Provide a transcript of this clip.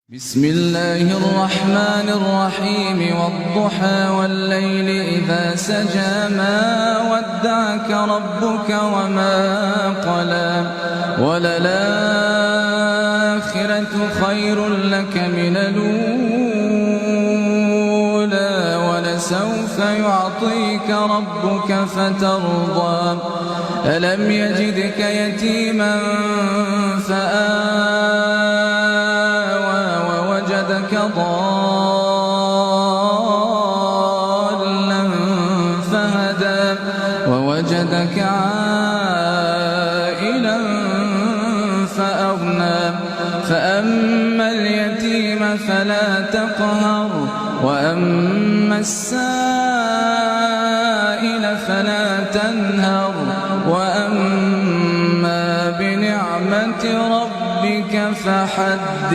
بسم الله الرحمن الرحيم والضحى والليل إذا سجى ما ودعك ربك وما قلى وللآخرة خير لك من الأولى ولسوف يعطيك ربك فترضى ألم يجدك يتيما فآوى ووجدك ضالا فهدى ووجدك عائلا فأغنى فأما اليتيم فلا تقهر وأما السائل فلا تنهر وأما بنعمة ربك فحدث